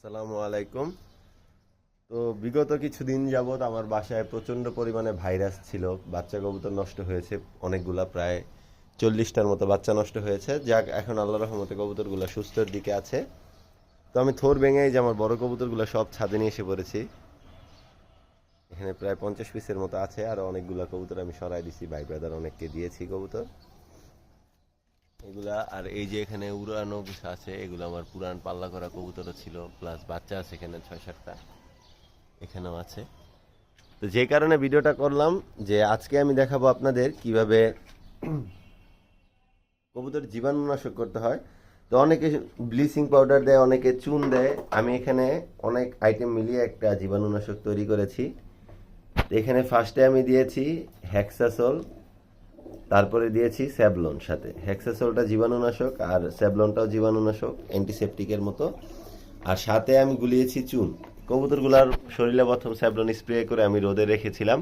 আসসালামু আলাইকুম। তো বিগত কিছুদিন যাবৎ আমার বাসায় প্রচণ্ড পরিমাণে ভাইরাস ছিল। বাচ্চা কবুতর নষ্ট হয়েছে অনেকগুলা, প্রায় 40টার মতো বাচ্চা নষ্ট হয়েছে। যাক, এখন আল্লাহর রহমতে কবুতরগুলো সুস্থর দিকে আছে। তো আমি থোর ভেঙেই যে আমার বড় কবুতরগুলো সব ছাদে নিয়ে এসে পড়েছি। এখানে প্রায় 50 পিসের মতো আছে, আর অনেকগুলা কবুতর আমি সরাই দিছি, ভাই ব্রাদার অনেককে দিয়েছি কবুতর এগুলা। আর এই যে এখানে উড়ানো কিছু আছে, এগুলো আমার পুরান পাল্লা করা কবুতরও ছিল, প্লাস বাচ্চা আছে এখানে 6-7টা, এখানেও আছে। তো যে কারণে ভিডিওটা করলাম যে আজকে আমি দেখাবো আপনাদের কিভাবে কবুতর জীবাণুনাশক করতে হয়। তো অনেকে ব্লিচিং পাউডার দেয়, অনেকে চুন দেয়। আমি এখানে অনেক আইটেম মিলিয়ে একটা জীবাণুনাশক তৈরি করেছি। তো এখানে ফার্স্টে আমি দিয়েছি হেক্সাসোল, তারপরে দিয়েছি স্যাভলন। সাথে হেক্সাসোলটা জীবাণুনাশক আর স্যাভলনটাও জীবাণুনাশক, অ্যান্টিসেপটিকের মতো। আর সাথে আমি গুলিয়েছি চুন। কবুতরগুলার শরীরে প্রথম স্যাভলন স্প্রে করে আমি রোদে রেখেছিলাম।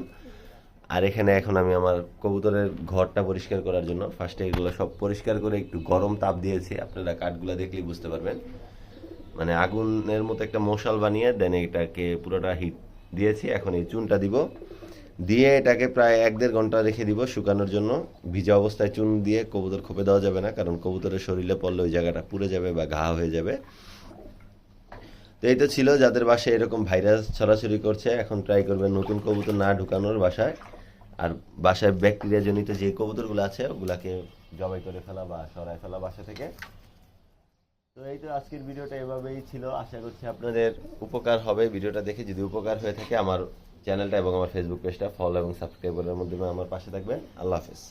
আর এখানে এখন আমি আমার কবুতরের ঘরটা পরিষ্কার করার জন্য ফার্স্টে এগুলো সব পরিষ্কার করে একটু গরম তাপ দিয়েছি। আপনারা কাঠগুলো দেখলেই বুঝতে পারবেন, মানে আগুনের মতো একটা মশাল বানিয়ে দেন এটাকে পুরোটা হিট দিয়েছি। এখন এই চুনটা দিব, দিয়ে এটাকে প্রায় 1-1.5 ঘন্টা রেখে দিব শুকানোর জন্য। ভিজা অবস্থায় চুন দিয়ে কবুতর খোপে দেওয়া যাবে না, কারণ কবুতরের শরীরে পড়লে ওই জায়গাটা পুড়ে যাবে বা ঘা হয়ে যাবে। তো এটা ছিল যাদের বাসায় এরকম ভাইরাস ছড়াছড়ি করছে, এখন ট্রাই করবেন নতুন কবুতর না ঢুকানোর বাসায়। আর বাসায় ব্যাকটেরিয়া জনিত যে কবুতরগুলো আছে ওগুলাকে জবাই করে ফেলা বা সরাই ফেলা বাসা থেকে। তো এই তো আজকের ভিডিওটা এভাবেই ছিল। আশা করছি আপনাদের উপকার হবে ভিডিওটা দেখে। যদি উপকার হয়ে থাকে আমার চ্যানেলটা এবং আমার ফেসবুক পেজটা ফলো এবং সাবস্ক্রাইব করার মাধ্যমে আমার পাশে থাকবেন। আল্লাহ হাফেজ।